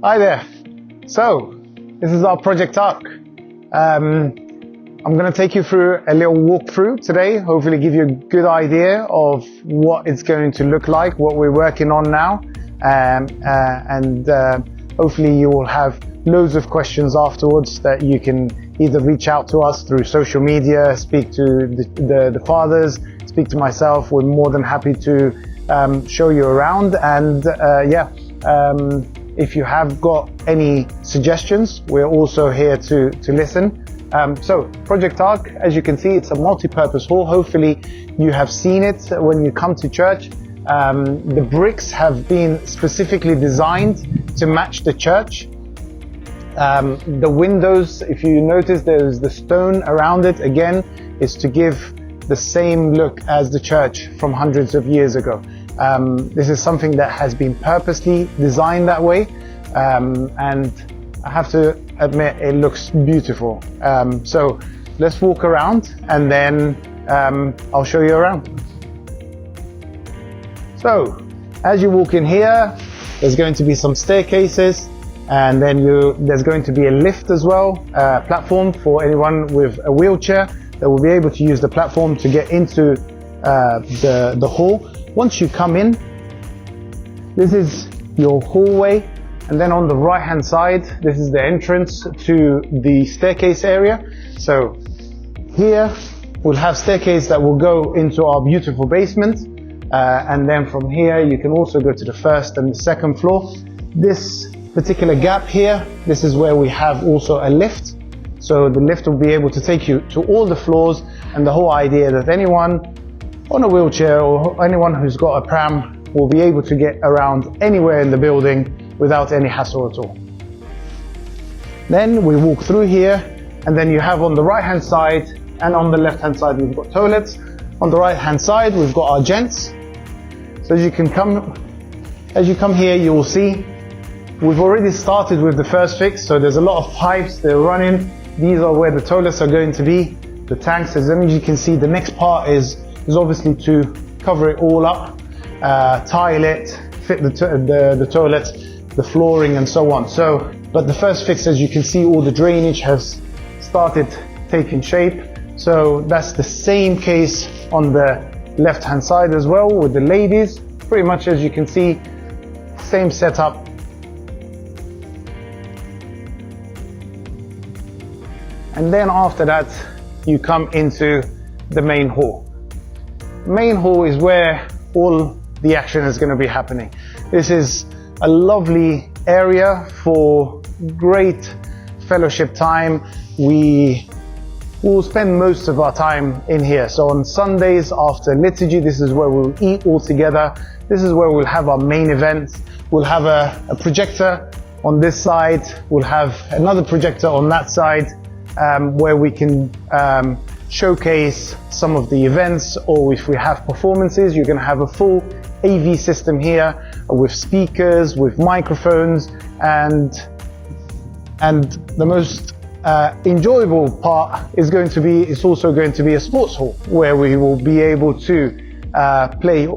Hi there. So, this is our Project Arc. I'm going to take you through a little walkthrough today, hopefully give you a good idea of what it's going to look like, what we're working on now, and hopefully you will have loads of questions afterwards that you can either reach out to us through social media, speak to the fathers, speak to myself. We're more than happy to show you around, and if you have got any suggestions, we're also here to listen. So Project Arc, as you can see, it's a multi-purpose hall. Hopefully you have seen it when you come to church. The bricks have been specifically designed to match the church. The windows, if you notice, there's the stone around it, again, is to give the same look as the church from hundreds of years ago. This is something that has been purposely designed that way, and I have to admit it looks beautiful. So let's walk around and then I'll show you around. So as you walk in here, there's going to be some staircases, and then there's going to be a lift as well, platform for anyone with a wheelchair that will be able to use the platform to get into the hall. Once you come in, this is your hallway, and then on the right hand side, this is the entrance to the staircase area. So here we'll have staircase that will go into our beautiful basement, and then from here you can also go to the first and the second floor. This particular gap here, this is where we have also a lift. So the lift will be able to take you to all the floors, and the whole idea that anyone on a wheelchair or anyone who's got a pram will be able to get around anywhere in the building without any hassle at all. Then we walk through here, and then you have on the right hand side and on the left hand side we've got toilets. On the right hand side we've got our gents. So as you come here, you will see we've already started with the first fix. So there's a lot of pipes, they're running. These are where the toilets are going to be, the tanks. As you can see, the next part is obviously to cover it all up, tile it, fit the toilet, the flooring and so on. So, but the first fix, as you can see, all the drainage has started taking shape. So that's the same case on the left hand side as well with the ladies. Pretty much, as you can see, same setup. And then after that, you come into the main hall. Main hall is where all the action is going to be happening. This is a lovely area for great fellowship time. We will spend most of our time in here. So on Sundays after liturgy, this is where we'll eat all together. This is where we'll have our main events. We'll have a projector on this side. We'll have another projector on that side, where we can showcase some of the events, or if we have performances, you're going to have a full AV system here with speakers, with microphones, and the most enjoyable part is also going to be a sports hall where we will be able to play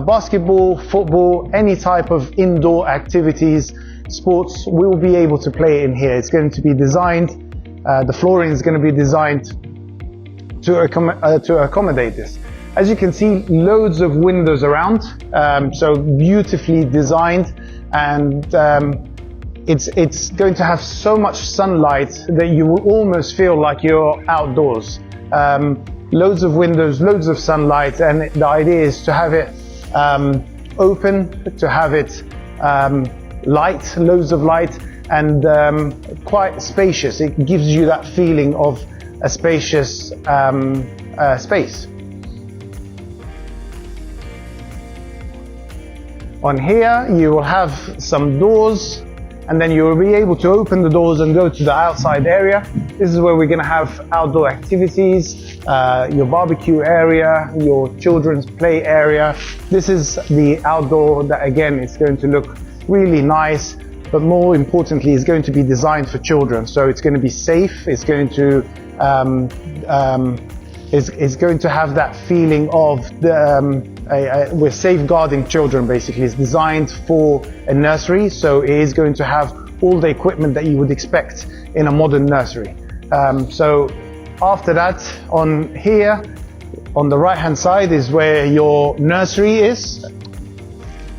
basketball, football, any type of indoor activities, sports. We will be able to play in here. It's going to be designed, the flooring is going to be designed to accommodate this. As you can see, loads of windows around, so beautifully designed, and it's going to have so much sunlight that you will almost feel like you're outdoors. Loads of windows, loads of sunlight, and the idea is to have it open, to have it light, loads of light, and quite spacious. It gives you that feeling of a spacious space. On here you will have some doors, and then you will be able to open the doors and go to the outside area. This is where we're going to have outdoor activities, your barbecue area, your children's play area. This is the outdoor that, again, is going to look really nice, but more importantly, is going to be designed for children. So it's going to be safe. It's going to is going to have that feeling of we're safeguarding children, basically. It's designed for a nursery, so it is going to have all the equipment that you would expect in a modern nursery. So after that, on here, on the right hand side is where your nursery is.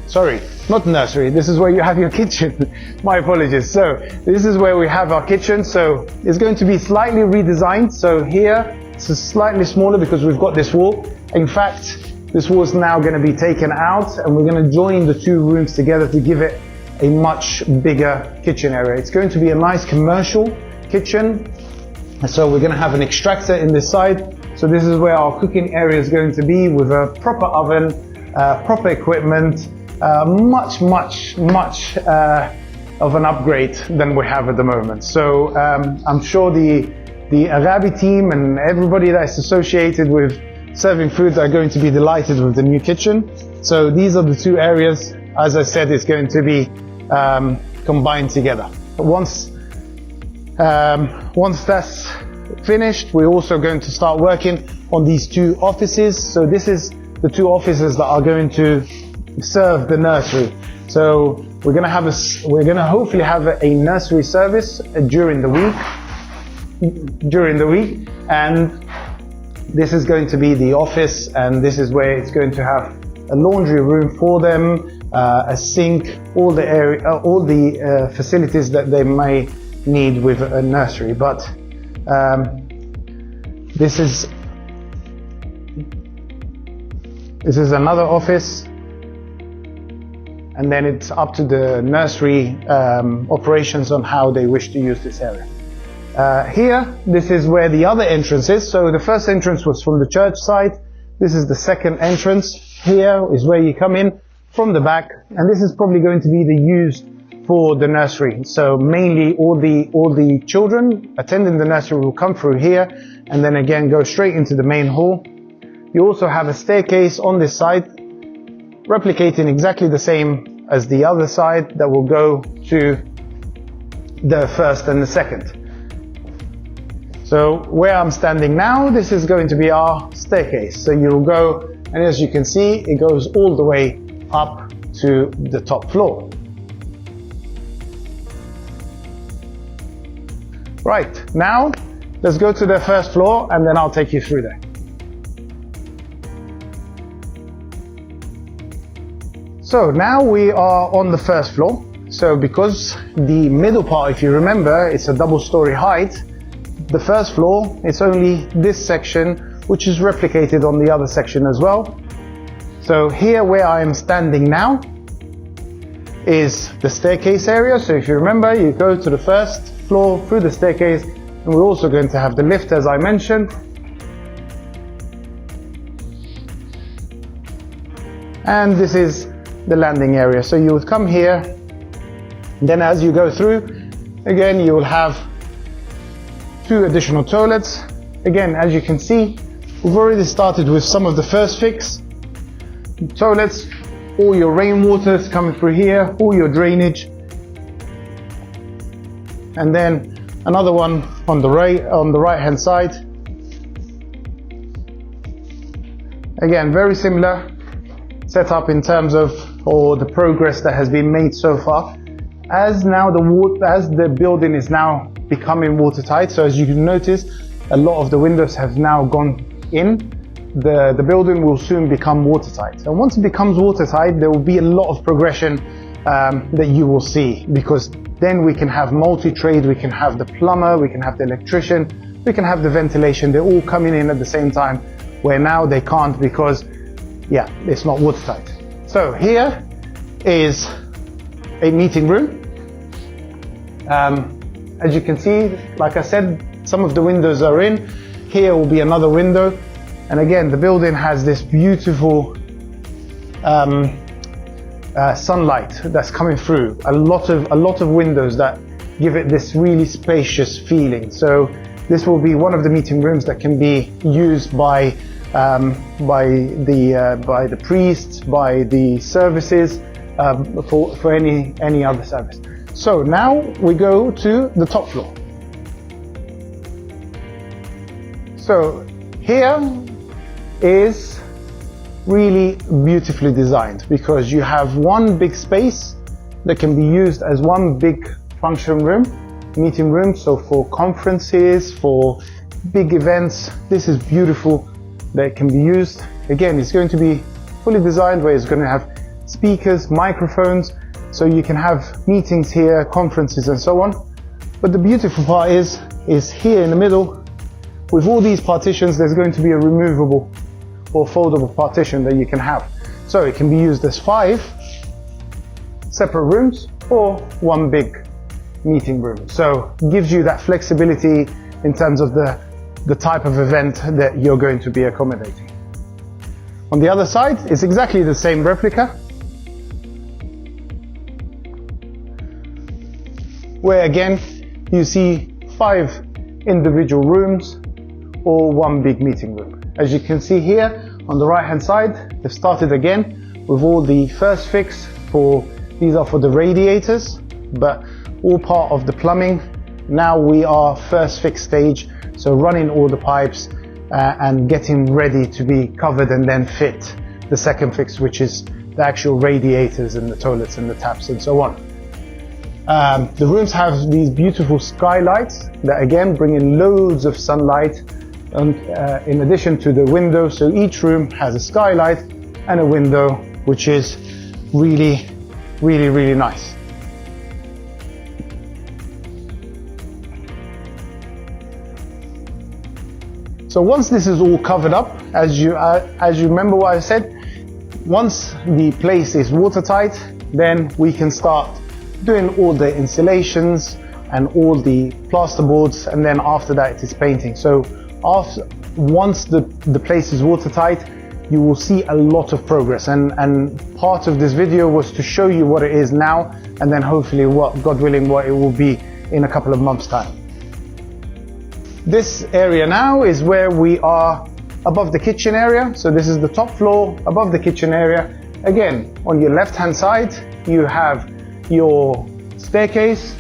Sorry, not nursery, this is where you have your kitchen. My apologies. So this is where we have our kitchen. So it's going to be slightly redesigned. So here it's slightly smaller because we've got this wall. In fact, this wall is now going to be taken out and we're going to join the two rooms together to give it a much bigger kitchen area. It's going to be a nice commercial kitchen. So we're going to have an extractor in this side. So this is where our cooking area is going to be, with a proper oven, proper equipment, much of an upgrade than we have at the moment. So I'm sure the Arabi team and everybody that's associated with serving food are going to be delighted with the new kitchen. So these are the two areas. As I said, it's going to be combined together. Once that's finished, we're also going to start working on these two offices. So this is the two offices that are going to serve the nursery. So we're going to hopefully have a nursery service during the week, and this is going to be the office, and this is where it's going to have a laundry room for them, a sink, all the facilities that they may need with a nursery. But this is another office, and then it's up to the nursery operations on how they wish to use this area. Here, this is where the other entrance is. So the first entrance was from the church side. This is the second entrance. Here is where you come in from the back, and this is probably going to be the used for the nursery. So mainly all the children attending the nursery will come through here and then again go straight into the main hall. You also have a staircase on this side, replicating exactly the same as the other side, that will go to the first and the second. So where I'm standing now, this is going to be our staircase. So you'll go, and as you can see, it goes all the way up to the top floor. Right, now let's go to the first floor and then I'll take you through there. So now we are on the first floor. So because the middle part, if you remember, it's a double-story height, the first floor, it's only this section which is replicated on the other section as well. So here where I am standing now is the staircase area. So if you remember, you go to the first floor through the staircase, and we're also going to have the lift, as I mentioned. And this is the landing area. So you would come here, and then as you go through, again, you will have two additional toilets. Again, as you can see, we've already started with some of the first fix. Toilets, all your rainwater is coming through here, all your drainage. And then another one on the right hand side. Again, very similar setup in terms of the progress that has been made so far. As the building is now becoming watertight, so as you can notice, a lot of the windows have now gone in. The building will soon become watertight, and once it becomes watertight, there will be a lot of progression that you will see, because then we can have multi-trade, we can have the plumber, we can have the electrician, we can have the ventilation. They're all coming in at the same time, where now they can't because, yeah, it's not watertight. So here is a meeting room. As you can see, like I said, some of the windows are in. Here will be another window. And again, the building has this beautiful sunlight that's coming through. A lot of windows that give it this really spacious feeling. So this will be one of the meeting rooms that can be used by the priests, by the services, for any other service. So now we go to the top floor. So here is really beautifully designed, because you have one big space that can be used as one big function room, meeting room. So for conferences, for big events, this is beautiful that it can be used. Again, it's going to be fully designed where it's going to have speakers, microphones, so you can have meetings here, conferences and so on. But the beautiful part is here in the middle, with all these partitions, there's going to be a removable or foldable partition that you can have. So it can be used as 5 separate rooms or one big meeting room. So it gives you that flexibility in terms of the type of event that you're going to be accommodating. On the other side, it's exactly the same replica, where again, you see 5 individual rooms or one big meeting room. As you can see here on the right hand side, they've started again with all the first fix these are for the radiators, but all part of the plumbing. Now we are first fix stage, so running all the pipes and getting ready to be covered and then fit the second fix, which is the actual radiators and the toilets and the taps and so on. The rooms have these beautiful skylights that again bring in loads of sunlight, and in addition to the window, so each room has a skylight and a window, which is really nice. So once this is all covered up, as you remember what I said, once the place is watertight, then we can start doing all the installations and all the plasterboards, and then after that it is painting. So once the place is watertight, you will see a lot of progress, and part of this video was to show you what it is now, and then hopefully, God willing, what it will be in a couple of months' time. This area now is where we are above the kitchen area. So this is the top floor above the kitchen area. Again, on your left hand side, you have your staircase.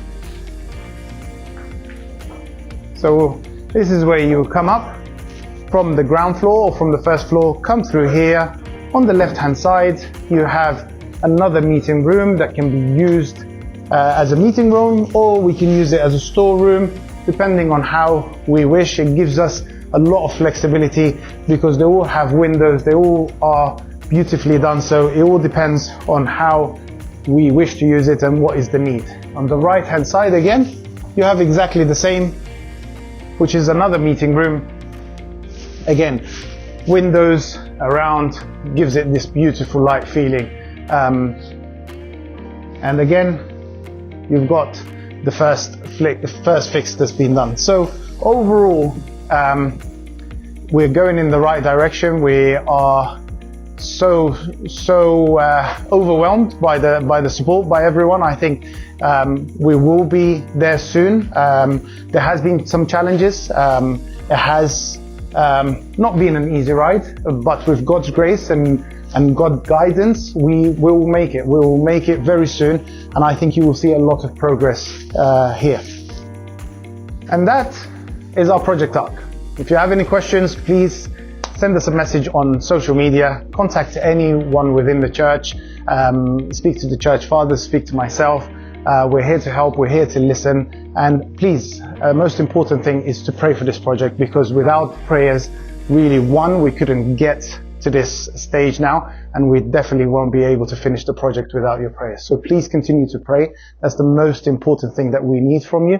So this is where you come up from the ground floor or from the first floor, come through here. On the left hand side, you have another meeting room that can be used as a meeting room, or we can use it as a storeroom, depending on how we wish. It gives us a lot of flexibility because they all have windows, they all are beautifully done, so it all depends on how we wish to use it and what is the need. On the right hand side again, you have exactly the same, which is another meeting room. Again, windows around, gives it this beautiful light feeling. And again, you've got the first fix that's been done. So overall, we're going in the right direction. We are so overwhelmed by the support by everyone. I think we will be there soon. There has been some challenges. It has not been an easy ride, but with God's grace and God's guidance, we will make it. We will make it very soon, and I think you will see a lot of progress here. And that is our Project Ark. If you have any questions, please send us a message on social media, contact anyone within the church, speak to the church fathers, speak to myself. We're here to help, we're here to listen, and please, most important thing is to pray for this project, because without prayers, really, we couldn't get to this stage now, and we definitely won't be able to finish the project without your prayers. So please continue to pray. That's the most important thing that we need from you.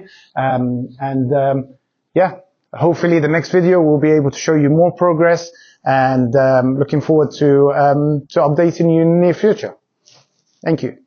Yeah, hopefully the next video will be able to show you more progress, and looking forward to updating you in the near future. Thank you.